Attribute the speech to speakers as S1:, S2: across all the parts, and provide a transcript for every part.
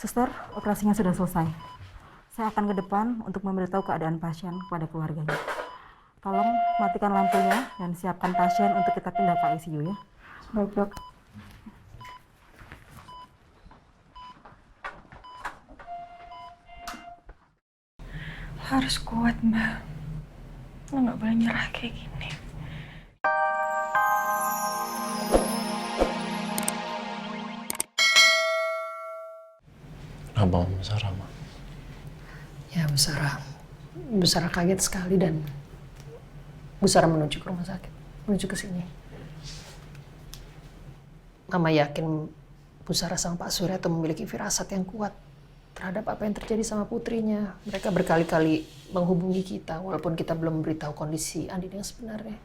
S1: Suster, operasinya sudah selesai. Saya akan ke depan untuk memberitahu keadaan pasien kepada keluarganya. Tolong matikan lampunya dan siapkan pasien untuk kita pindah ke ICU ya. Baik, Dok.
S2: Harus kuat, Mbak. Lo nggak boleh nyerah kayak gini.
S3: Abang Sarah, Ma.
S4: Ya, Bu Sarah. Bu Sarah kaget sekali dan Bu Sarah menuju ke rumah sakit, menuju ke sini. Mama yakin Bu Sarah sama Pak Surya itu memiliki firasat yang kuat terhadap apa yang terjadi sama putrinya. Mereka berkali-kali menghubungi kita walaupun kita belum memberitahu kondisi Andin yang sebenarnya.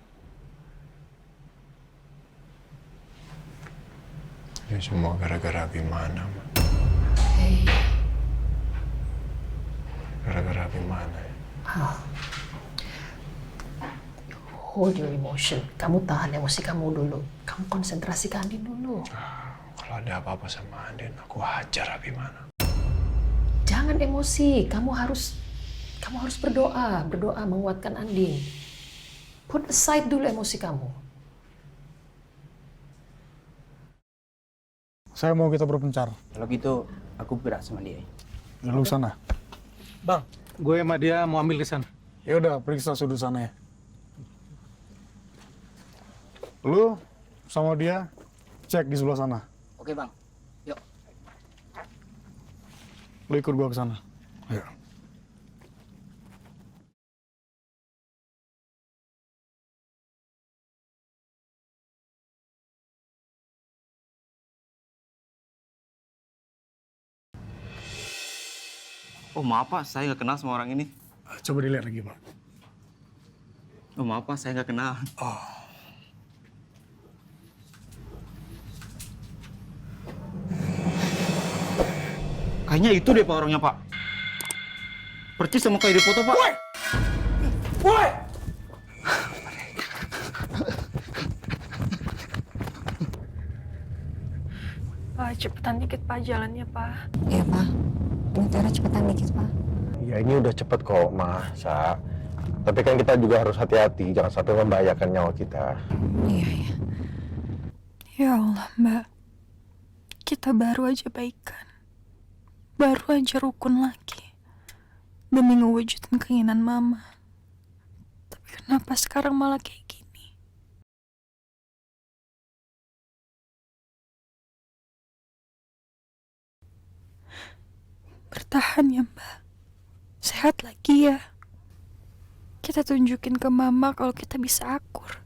S3: Ya semua gara-gara Abimana, Ma.
S4: Hey.
S3: Gara-gara Abimana ya.
S4: Hold your emotion. Kamu tahan emosi kamu dulu. Kamu konsentrasi ke Andin dulu.
S3: Kalau ada apa-apa sama Andin, aku hajar Abimana.
S4: Jangan emosi. Kamu harus berdoa menguatkan Andin. Put aside dulu emosi kamu.
S5: Saya mau kita berpencar.
S6: Kalau gitu, aku bergerak sama dia.
S5: Lalu sana.
S7: Bang, gue sama dia mau ambil ke sana.
S5: Ya udah, periksa sudut sana ya. Lu sama dia cek di sebelah sana.
S6: Oke, Bang. Yuk.
S5: Lu ikut gua ke sana. Ayo.
S8: Oh maaf Pak, saya nggak kenal sama orang ini.
S5: Coba dilihat lagi, Pak.
S8: Oh maaf Pak, saya nggak kenal. Kayaknya itu deh Pak orangnya Pak. Percis sama kayak di foto Pak.
S7: Woi!
S2: Pak, cepetan dikit Pak jalannya Pak.
S9: Iya, Pak. Bentar, cepetan dikit, Pak.
S3: Ya ini udah cepet kok, Sa. Tapi kan kita juga harus hati-hati, jangan sampai membahayakan nyawa kita.
S9: Iya, iya.
S2: Ya Allah, Mbak. Kita baru aja baikan. Baru aja rukun lagi. Demi ngewujudin keinginan Mama. Tapi kenapa sekarang malah kayak gini? Bertahan ya, Mbak. Sehat lagi ya. Kita tunjukin ke Mama kalau kita bisa akur.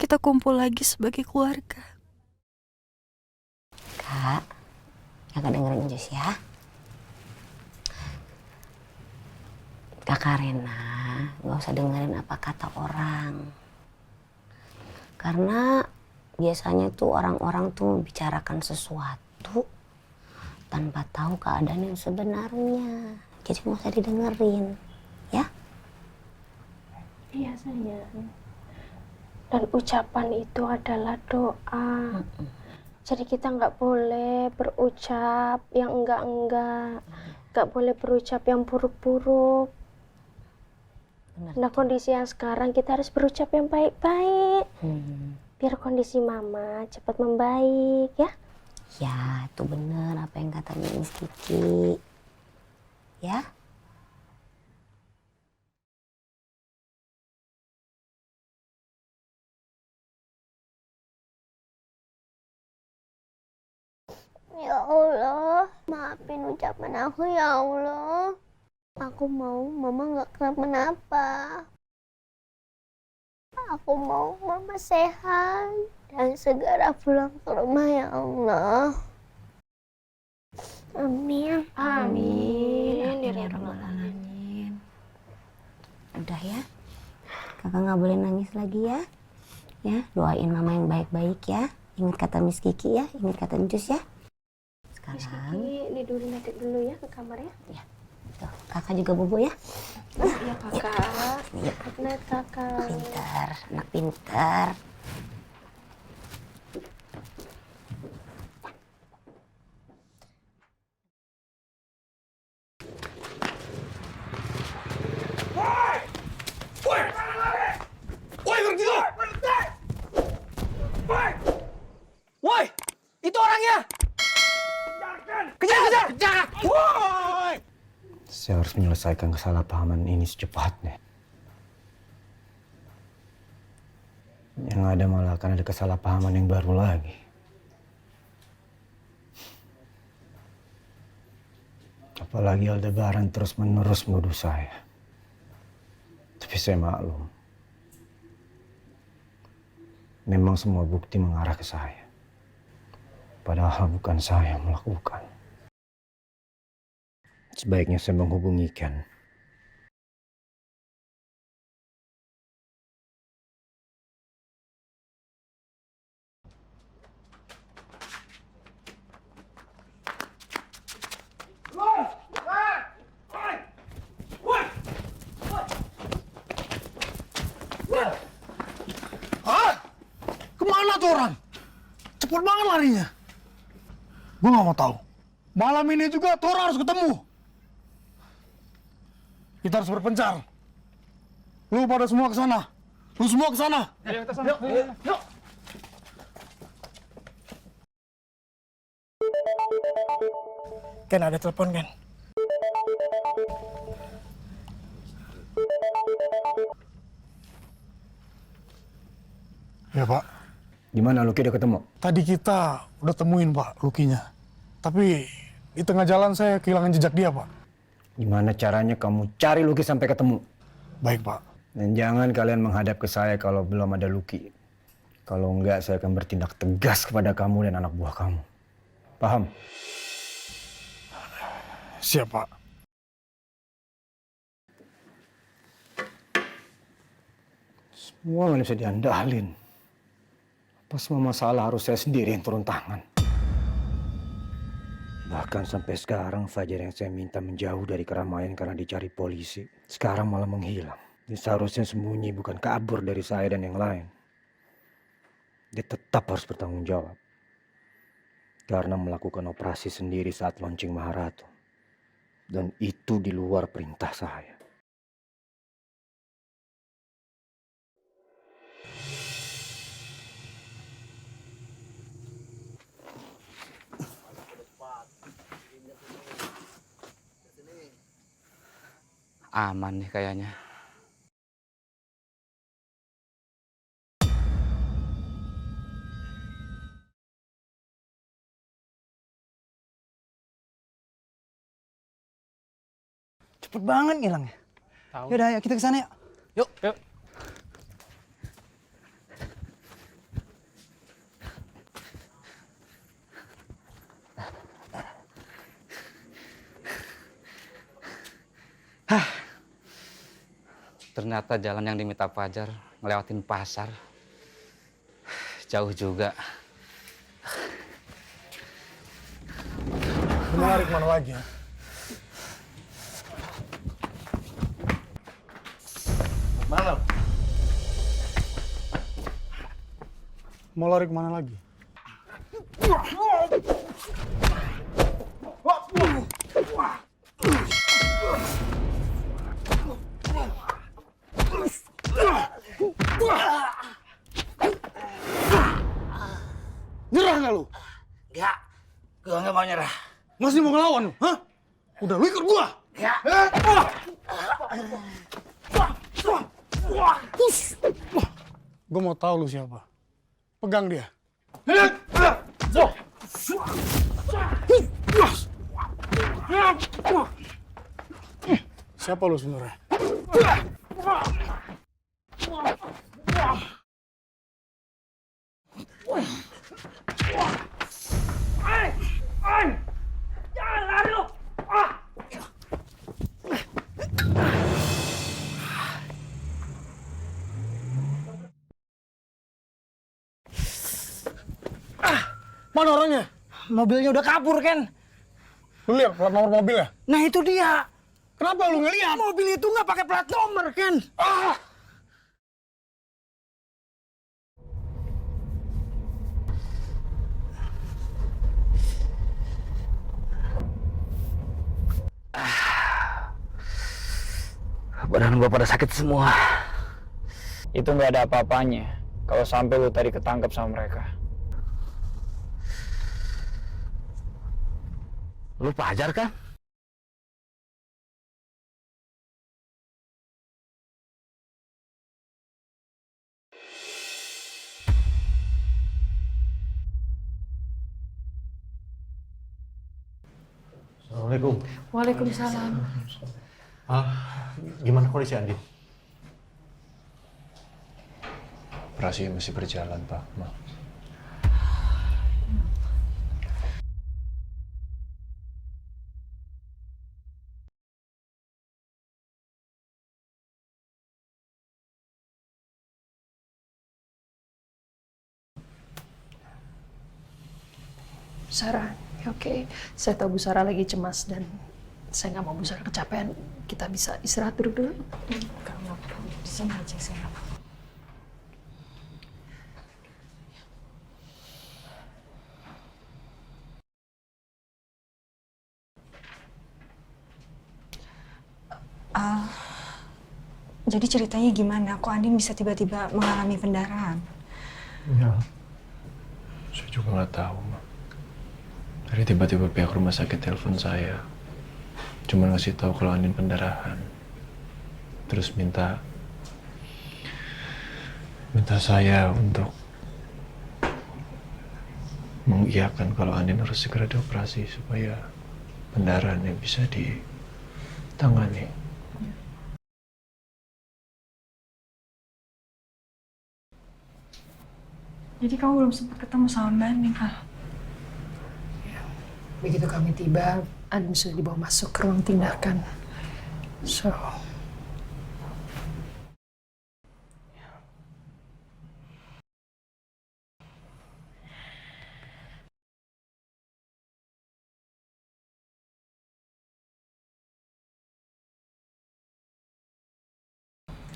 S2: Kita kumpul lagi sebagai keluarga.
S9: Kak, kakak dengerin Jus ya. Kakak Rena, gak usah dengerin apa kata orang. Karena biasanya tuh orang-orang tuh membicarakan sesuatu tanpa tahu keadaan yang sebenarnya. Jadi gak usah didengerin, ya?
S10: Iya sayang. Dan ucapan itu adalah doa. Jadi kita nggak boleh berucap yang enggak-enggak. Nggak boleh berucap yang buruk-buruk. Nah kondisi yang sekarang kita harus berucap yang baik-baik. Biar kondisi Mama cepat membaik ya.
S9: Ya, itu bener apa yang katanya Miss Kiki. Ya?
S10: Ya Allah, maafin ucapan aku ya Allah. Aku mau Mama nggak kenapa-napa. Aku mau Mama sehat dan segera pulang ke rumah ya Allah. Amin.
S9: Amin ya Rabbal Alamin. Udah ya, kakak nggak boleh nangis lagi ya. Ya, doain Mama yang baik-baik ya. Ingat kata Miss Kiki ya, ingat kata Njus ya.
S10: Miss
S9: Sekarang,
S10: Kiki tidurin adik dulu ya ke kamar ya.
S9: ya, tuh, kakak juga bobo ya.
S10: Iya kakak.
S9: Iya.
S10: Good night kakak.
S9: Pintar, anak pintar.
S8: Saya harus menyelesaikan kesalahpahaman ini secepatnya. Yang ada malah akan ada kesalahpahaman yang baru lagi. Apalagi Aldebaran terus-menerus menuduh saya. Tapi saya maklum. Memang semua bukti mengarah ke saya. Padahal bukan saya yang melakukan. Sebaiknya saya menghubungi Ken.
S5: Kemana tuh orang? Cepet banget larinya. Gue gak mau tahu. Malam ini juga tuh orang harus ketemu. Kita harus berpencar. Lu pada semua ke sana. Lu semua ke sana. Yuk. Ken, ada telepon, Ken. Ya, Pak.
S8: Gimana Luki udah ketemu?
S5: Tadi kita udah temuin, Pak, Lukinya. Tapi di tengah jalan saya kehilangan jejak dia, Pak.
S8: Gimana caranya kamu cari Luki sampai ketemu?
S5: Baik, Pak.
S8: Dan jangan kalian menghadap ke saya kalau belum ada Luki. Kalau enggak, saya akan bertindak tegas kepada kamu dan anak buah kamu. Paham?
S5: Siap, Pak.
S8: Semua nggak bisa diandalin. Apa semua masalah harus saya sendiri yang turun tangan? Bahkan sampai sekarang Fajar yang saya minta menjauh dari keramaian karena dicari polisi, sekarang malah menghilang. Dia seharusnya sembunyi, bukan kabur dari saya dan yang lain. Dia tetap harus bertanggung jawab. Karena melakukan operasi sendiri saat launching Maharatu. Dan itu di luar perintah saya.
S6: Aman nih kayaknya.
S7: Cepet banget ngilangnya. Yaudah, ayo kita ke sana yuk. Yuk.
S6: Ternyata jalan yang diminta Fajar ngelewatin pasar. Jauh juga.
S5: Mau lari kemana lagi ya? Mana? Mau lari kemana lagi? Nyerah nggak lu?
S7: Enggak, gua nggak mau nyerah.
S5: Masih mau ngelawan lu? Hah? Udah, lu ikut gua!
S7: Ya.
S5: Gua mau tahu lu siapa. Pegang dia. Siapa lu sebenarnya?
S7: Jangan lari lu.
S5: Mana orangnya?
S7: Mobilnya udah kabur, Ken.
S5: Lu lihat plat nomor mobilnya?
S7: Nah itu dia.
S5: Kenapa lu ngeliat?
S7: Mobil itu nggak pakai plat nomor, Ken.
S6: Badan gua pada sakit semua. Itu nggak ada apa-apanya kalau sampai lu tadi ketangkep sama mereka.
S3: Lu Fajar kan? Assalamualaikum.
S4: Waalaikumsalam.
S3: Gimana kondisi Andin?
S11: Operasi masih berjalan, Pak. Ma.
S4: Sarah, ya oke. Saya tahu Bu Sarah lagi cemas dan saya nggak mau Bu Sarah kecapean. Kita bisa istirahat dulu dulu.
S2: Gak apa-apa, di sini aja saya. Jadi ceritanya gimana? Kok Andin bisa tiba-tiba mengalami pendarahan?
S11: Ya, saya juga nggak tahu, Ma. Tadi tiba-tiba pihak rumah sakit telepon saya. Cuma ngasih tahu kalau Andin pendarahan. Terus minta saya untuk mengiyakan kalau Andin harus segera dioperasi supaya pendarahannya bisa ditangani.
S2: Jadi kamu belum sempat ketemu sama Mbak Andin, Al?
S4: Begitu kami tiba, Andin sudah dibawa masuk ke ruang tindakan. So,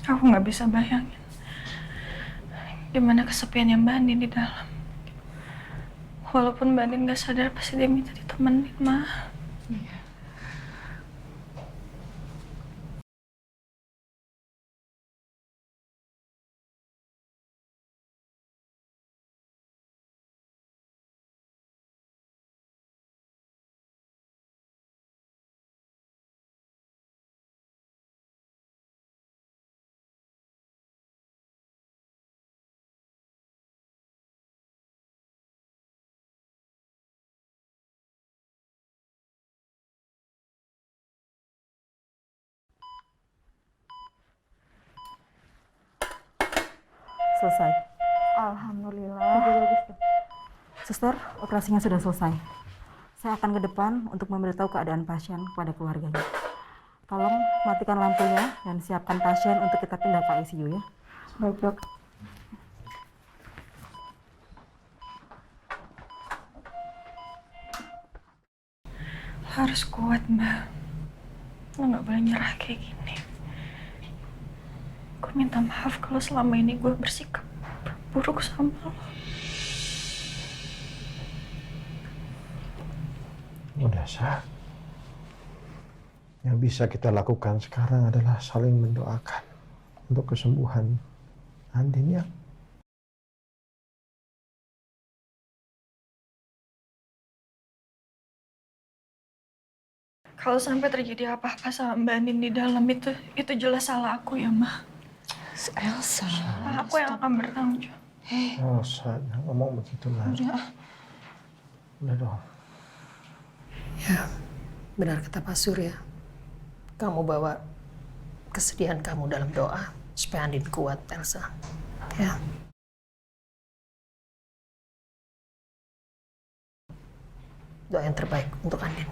S2: Aku nggak bisa bayangin gimana kesepiannya Mbak Andin di dalam. Walaupun Mbak Andin nggak sadar, pasti dia minta ditemenin, Ma.
S1: Selesai.
S2: Alhamdulillah.
S1: Suster, operasinya sudah selesai. Saya akan ke depan untuk memberitahu keadaan pasien kepada keluarganya. Tolong matikan lampunya dan siapkan pasien untuk kita pindah ke ICU ya.
S2: Baik, Dok. Harus kuat, Mbak. Lo nggak boleh nyerah kayak gini. Gue minta maaf kalau selama ini gue bersikap buruk sama lo.
S3: Udah, Sa. Yang bisa kita lakukan sekarang adalah saling mendoakan untuk kesembuhan Andin ya.
S2: Kalau sampai terjadi apa-apa sama Mbak Andin di dalam itu jelas salah aku ya, Ma.
S4: Elsa.
S2: Aku yang akan bertanggung jawab.
S3: Elsa, jangan ngomong begitu lah. Udah dong.
S4: Ya, benar kata Pak Surya. Kamu bawa kesedihan kamu dalam doa supaya Andin kuat, Elsa. Ya. Doa yang terbaik untuk Andin.